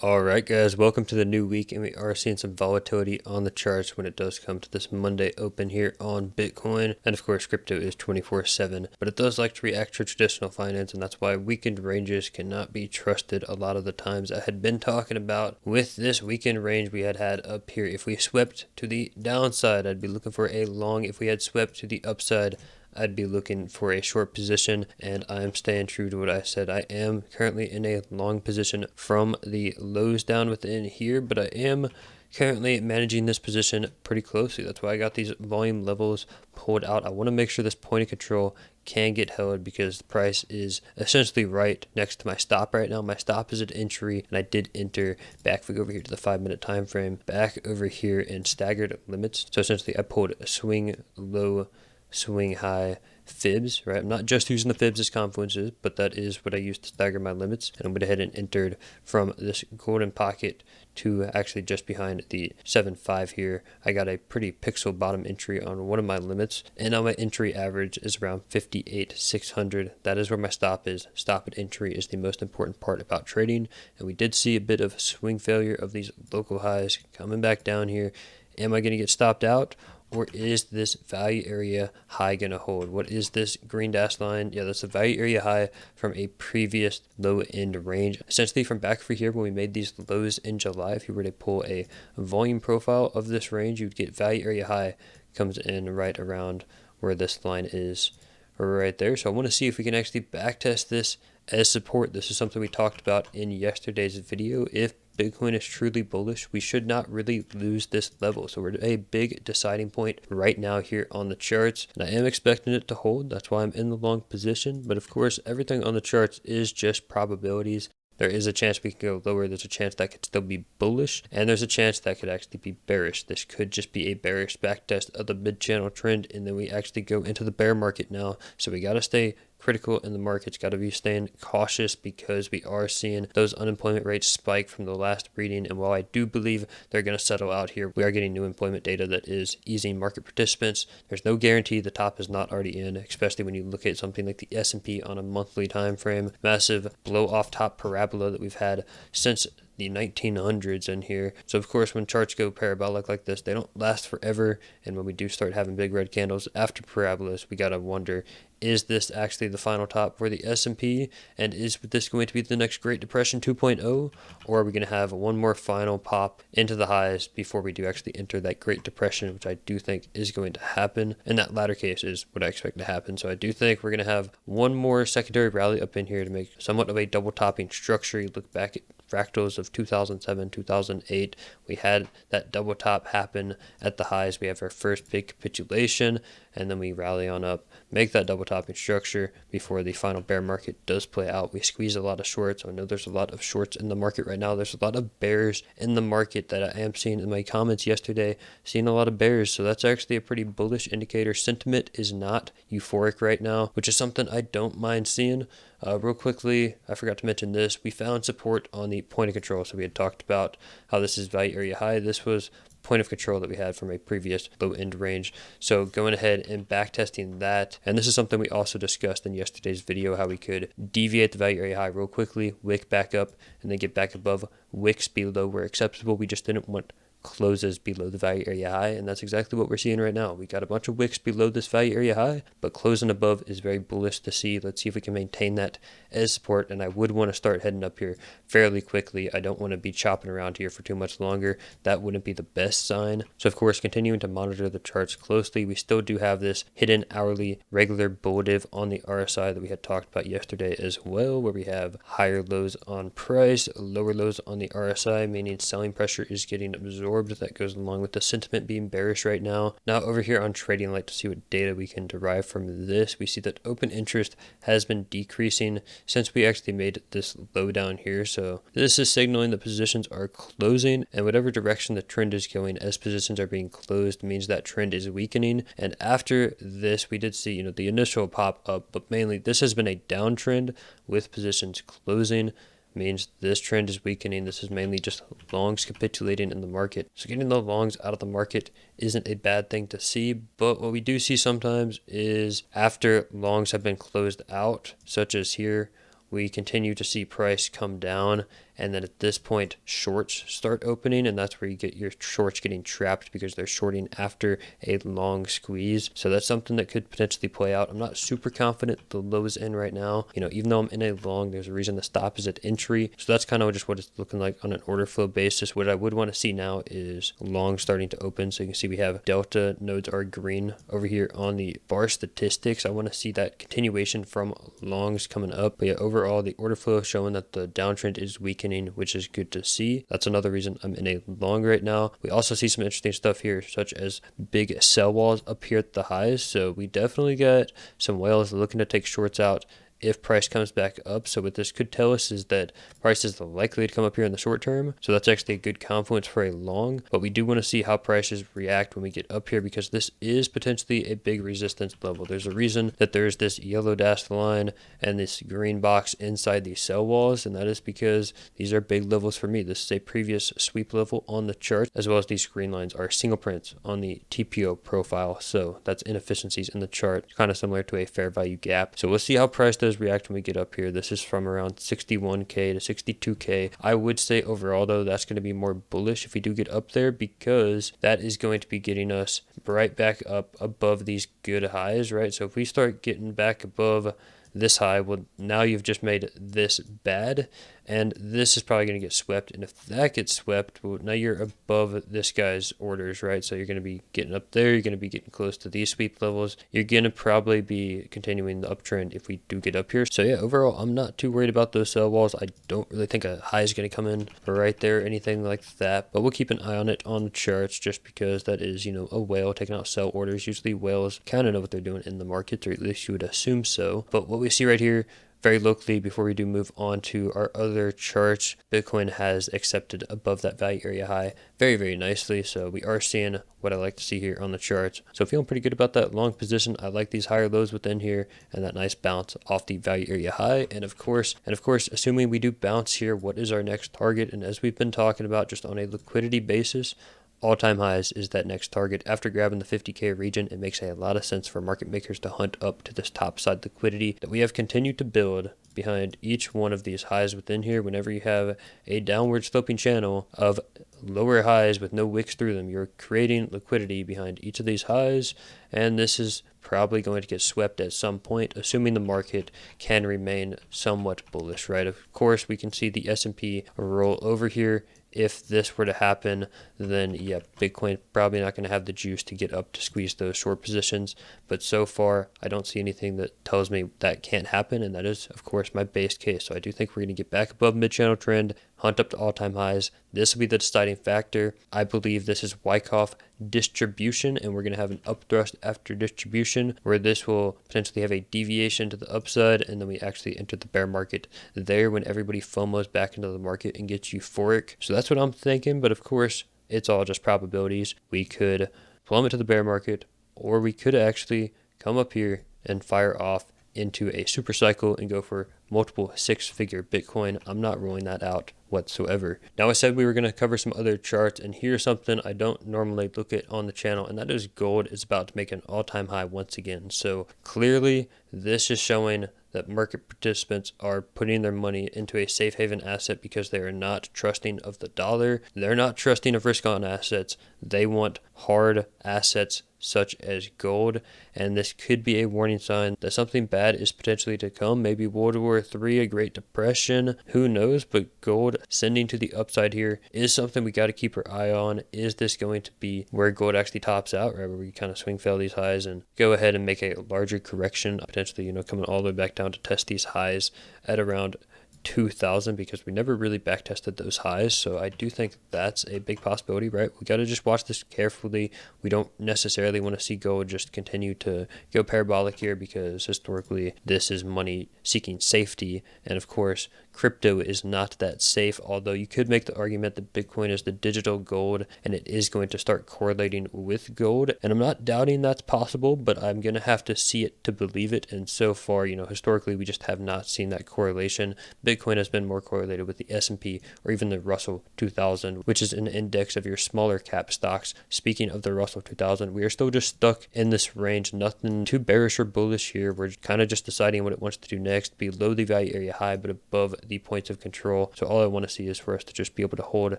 Alright guys, welcome to the new week, and we are seeing some volatility on the charts when it does come to this Monday open here on Bitcoin. And of course crypto is 24/7, but it does like to react to traditional finance, and that's why weekend ranges cannot be trusted a lot of the times. I had been talking about with this weekend range we had up here, if we swept to the downside I'd be looking for a long. If we had swept to the upside I'd be looking for a short position, and I'm staying true to what I said. I am currently in a long position from the lows down within here, but I am currently managing this position pretty closely. That's why I got these volume levels pulled out. I want to make sure this point of control can get held because the price is essentially right next to my stop right now. My stop is at entry, and I did enter back. If we go over here to the 5-minute time frame, back over here in staggered limits. So essentially I pulled a swing low, swing high fibs, right? I'm not just using the fibs as confluences, but that is what I use to stagger my limits. And I went ahead and entered from this golden pocket to actually just behind the 7.5 here. I got a pretty pixel bottom entry on one of my limits, and now my entry average is around 58,600. That is where my stop is. Stop at entry is the most important part about trading, and we did see a bit of swing failure of these local highs coming back down here. Am I going to get stopped out? Or is this value area high going to hold? What is this green dash line? Yeah, that's the value area high from a previous low end range. Essentially from back over here when we made these lows in July, if you were to pull a volume profile of this range, you'd get value area high comes in right around where this line is right there. So I want to see if we can actually backtest this as support. This is something we talked about in yesterday's video. If Bitcoin is truly bullish, we should not really lose this level. So we're at a big deciding point right now here on the charts, and I am expecting it to hold. That's why I'm in the long position. But of course, everything on the charts is just probabilities. There is a chance we can go lower. There's a chance that could still be bullish, and there's a chance that could actually be bearish. This could just be a bearish backtest of the mid-channel trend, and then we actually go into the bear market now. So we got to stay critical in the markets, got to be staying cautious because we are seeing those unemployment rates spike from the last reading. And while I do believe they're going to settle out here, we are getting new employment data that is easing market participants. There's no guarantee the top is not already in, especially when you look at something like the S&P on a monthly time frame. Massive blow off top parabola that we've had since the 1900s in here. So of course when charts go parabolic like this, they don't last forever, and when we do start having big red candles after parabolas, we gotta wonder, is this actually the final top for the S&P, and is this going to be the next Great Depression 2.0, or are we going to have one more final pop into the highs before we do actually enter that Great Depression, which I do think is going to happen, and that latter case is what I expect to happen. So I do think we're going to have one more secondary rally up in here to make somewhat of a double topping structure. You look back at fractals of 2007, 2008, we had that double top happen at the highs. We have our first big capitulation, and then we rally on up, make that double topping structure before the final bear market does play out. We squeeze a lot of shorts. I know there's a lot of shorts in the market right now. There's a lot of bears in the market that I am seeing in my comments yesterday, seeing a lot of bears. So that's actually a pretty bullish indicator. Sentiment is not euphoric right now, which is something I don't mind seeing. Real quickly, I forgot to mention this. We found support on the point of control. So we had talked about how this is value area high. This was point of control that we had from a previous low end range. So going ahead and back testing that, and this is something we also discussed in yesterday's video, how we could deviate the value area high real quickly, wick back up, and then get back above wicks below where acceptable. We just didn't want closes below the value area high, and that's exactly what we're seeing right now. We got a bunch of wicks below this value area high, but closing above is very bullish to see. Let's see if we can maintain that as support, and I would want to start heading up here fairly quickly. I don't want to be chopping around here for too much longer. That wouldn't be the best sign. So of course, continuing to monitor the charts closely. We still do have this hidden hourly regular bull div on the RSI that we had talked about yesterday as well, where we have higher lows on price, lower lows on the RSI, meaning selling pressure is getting absorbed. That goes along with the sentiment being bearish right now. Now over here on trading light, to see what data we can derive from this, we see that open interest has been decreasing since we actually made this low down here. So this is signaling that positions are closing, and whatever direction the trend is going as positions are being closed means that trend is weakening. And after this, we did see, the initial pop up, but mainly this has been a downtrend with positions closing. Means this trend is weakening. This is mainly just longs capitulating in the market. So getting the longs out of the market isn't a bad thing to see, but what we do see sometimes is after longs have been closed out, such as here, we continue to see price come down, And then at this point, shorts start opening, and that's where you get your shorts getting trapped because they're shorting after a long squeeze. So that's something that could potentially play out. I'm not super confident the low is in right now. Even though I'm in a long, there's a reason the stop is at entry. So that's kind of just what it's looking like on an order flow basis. What I would want to see now is long starting to open. So you can see we have delta nodes are green over here on the bar statistics. I want to see that continuation from longs coming up. But yeah, overall the order flow is showing that the downtrend is weakening, which is good to see. That's another reason I'm in a long right now. We also see some interesting stuff here, such as big sell walls up here at the highs. So we definitely got some whales looking to take shorts out if price comes back up. So what this could tell us is that price is likely to come up here in the short term. So that's actually a good confluence for a long, but we do want to see how prices react when we get up here, because this is potentially a big resistance level. There's a reason that there's this yellow dashed line and this green box inside these sell walls, and that is because these are big levels for me. This is a previous sweep level on the chart, as well as these green lines are single prints on the TPO profile. So that's inefficiencies in the chart, kind of similar to a fair value gap. So we'll see how price does react when we get up here. This is from around 61k to 62k. I would say overall though, that's going to be more bullish if we do get up there, because that is going to be getting us right back up above these good highs, right? So if we start getting back above this high, well, now you've just made this bad, and this is probably going to get swept. And if that gets swept, well, now you're above this guy's orders, right? So you're going to be getting up there. You're going to be getting close to these sweep levels. You're going to probably be continuing the uptrend if we do get up here. So yeah, overall, I'm not too worried about those sell walls. I don't really think a high is going to come in right there, anything like that. But we'll keep an eye on it on the charts, just because that is, a whale taking out sell orders. Usually whales kind of know what they're doing in the market, or at least you would assume so. But what we see right here, very locally, before we do move on to our other charts, Bitcoin has accepted above that value area high very, very nicely. So we are seeing what I like to see here on the charts. So feeling pretty good about that long position. I like these higher lows within here and that nice bounce off the value area high. And of course, assuming we do bounce here, what is our next target? And as we've been talking about, just on a liquidity basis, all-time highs is that next target. After grabbing the 50k region, it makes a lot of sense for market makers to hunt up to this top side liquidity that we have continued to build behind each one of these highs within here. Whenever you have a downward sloping channel of lower highs with no wicks through them, you're creating liquidity behind each of these highs, and this is probably going to get swept at some point, assuming the market can remain somewhat bullish, right? Of course, we can see the S&P roll over here. If this were to happen, then yeah, Bitcoin probably not going to have the juice to get up to squeeze those short positions. But so far, I don't see anything that tells me that can't happen, and that is, of course, my base case. So I do think we're going to get back above mid-channel trend, hunt up to all-time highs. This will be the deciding factor. I believe this is Wyckoff distribution, and we're going to have an upthrust after distribution, where this will potentially have a deviation to the upside, and then we actually enter the bear market there when everybody FOMOs back into the market and gets euphoric. So that's what I'm thinking, but of course, it's all just probabilities. We could plummet to the bear market, or we could actually come up here and fire off into a super cycle and go for multiple six-figure Bitcoin. I'm not ruling that out whatsoever. Now, I said we were going to cover some other charts, and here's something I don't normally look at on the channel, and that is gold is about to make an all-time high once again. So clearly, this is showing that market participants are putting their money into a safe haven asset because they are not trusting of the dollar. They're not trusting of risk on assets. They want hard assets such as gold, and this could be a warning sign that something bad is potentially to come. Maybe World War III, a Great Depression, who knows? But gold sending to the upside here is something we got to keep our eye on. Is this going to be where gold actually tops out, right, where we kind of swing fail these highs and go ahead and make a larger correction, potentially, coming all the way back down to test these highs at around 2,000, because we never really back tested those highs. So I do think that's a big possibility, right? We got to just watch this carefully. We don't necessarily want to see gold just continue to go parabolic here, because historically this is money seeking safety, and of course crypto is not that safe, although you could make the argument that Bitcoin is the digital gold and it is going to start correlating with gold. And I'm not doubting that's possible, but I'm going to have to see it to believe it. And so far, historically, we just have not seen that correlation. Bitcoin Bitcoin has been more correlated with the S&P or even the Russell 2000, which is an index of your smaller cap stocks. Speaking of the Russell 2000, we are still just stuck in this range. Nothing too bearish or bullish here. We're kind of just deciding what it wants to do next, below the value area high, but above the points of control. So all I want to see is for us to just be able to hold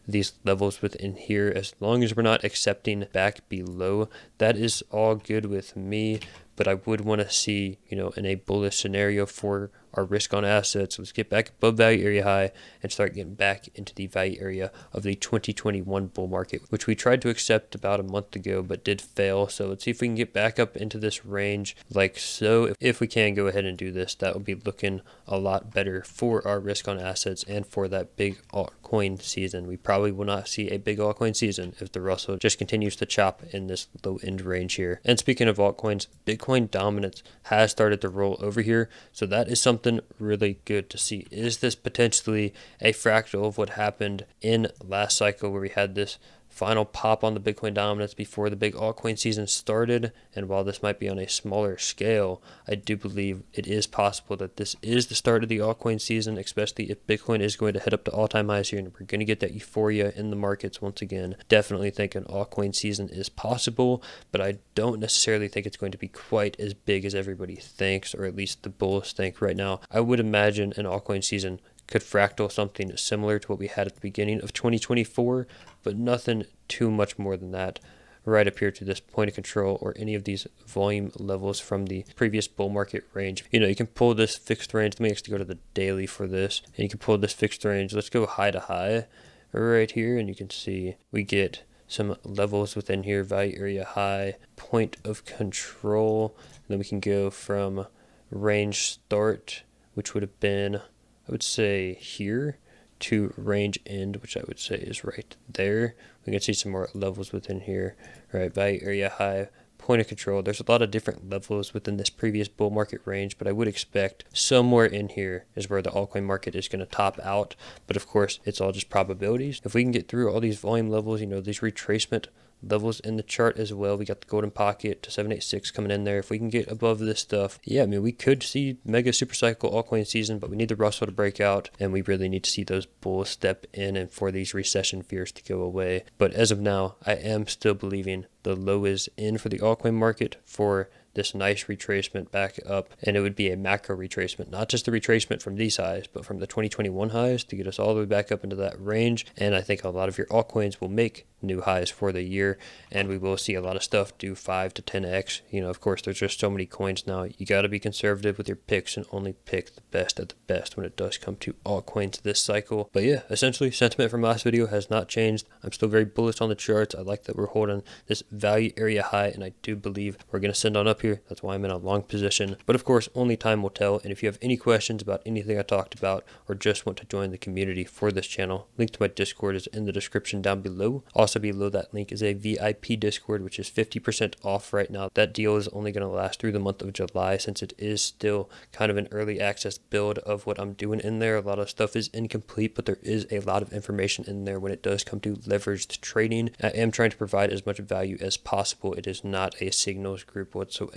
these levels within here. As long as we're not accepting back below, that is all good with me. But I would want to see, in a bullish scenario for our risk on assets, let's get back above value area high and start getting back into the value area of the 2021 bull market, which we tried to accept about a month ago but did fail. So let's see if we can get back up into this range like so. If we can go ahead and do this, that would be looking a lot better for our risk on assets and for that big altcoin season. We probably will not see a big altcoin season if the Russell just continues to chop in this low end range here. And speaking of altcoins, Bitcoin dominance has started to roll over here, so that is something really good to see. Is this potentially a fractal of what happened in last cycle, where we had this final pop on the Bitcoin dominance before the big altcoin season started? And while this might be on a smaller scale, I do believe it is possible that this is the start of the altcoin season, especially if Bitcoin is going to head up to all-time highs here and we're going to get that euphoria in the markets once again. Definitely think an altcoin season is possible, but I don't necessarily think it's going to be quite as big as everybody thinks, or at least the bulls think right now. I would imagine an altcoin season could fractal something similar to what we had at the beginning of 2024, but nothing too much more than that right up here to this point of control or any of these volume levels from the previous bull market range. You can pull this fixed range. Let me actually go to the daily for this, and you can pull this fixed range. Let's go high to high right here, and you can see we get some levels within here: value area high, point of control. And then we can go from range start, which would have been, I would say, here, to range end, which I would say is right there. We can see some more levels within here, right? Value area high, point of control. There's a lot of different levels within this previous bull market range, but I would expect somewhere in here is where the altcoin market is going to top out. But of course, it's all just probabilities. If we can get through all these volume levels, these retracement levels in the chart as well. We got the golden pocket to 786 coming in there. If we can get above this stuff, we could see mega super cycle altcoin season, but we need the Russell to break out, and we really need to see those bulls step in and for these recession fears to go away. But as of now, I am still believing the low is in for the altcoin market for this nice retracement back up, and it would be a macro retracement, not just the retracement from these highs, but from the 2021 highs to get us all the way back up into that range. And I think a lot of your altcoins will make new highs for the year, and we will see a lot of stuff do 5 to 10x. Of course, there's just so many coins now. You got to be conservative with your picks and only pick the best of the best when it does come to altcoins this cycle. But yeah, essentially sentiment from last video has not changed. I'm still very bullish on the charts. I like that we're holding this value area high, and I do believe we're going to send on up here. That's why I'm in a long position. But of course, only time will tell. And if you have any questions about anything I talked about, or just want to join the community for this channel, link to my Discord is in the description down below. Also below that link is a VIP Discord, which is 50% off right now. That deal is only going to last through the month of July, since it is still kind of an early access build of what I'm doing in there. A lot of stuff is incomplete, but there is a lot of information in there when it does come to leveraged trading. I am trying to provide as much value as possible. It is not a signals group whatsoever.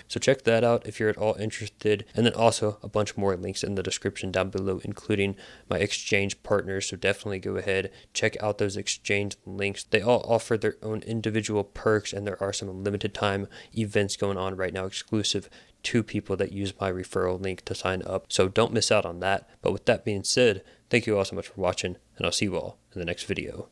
So check that out if you're at all interested. And then also a bunch more links in the description down below, including my exchange partners. So definitely go ahead, check out those exchange links. They all offer their own individual perks, and there are some limited time events going on right now exclusive to people that use my referral link to sign up. So don't miss out on that. But with that being said, thank you all so much for watching, and I'll see you all in the next video.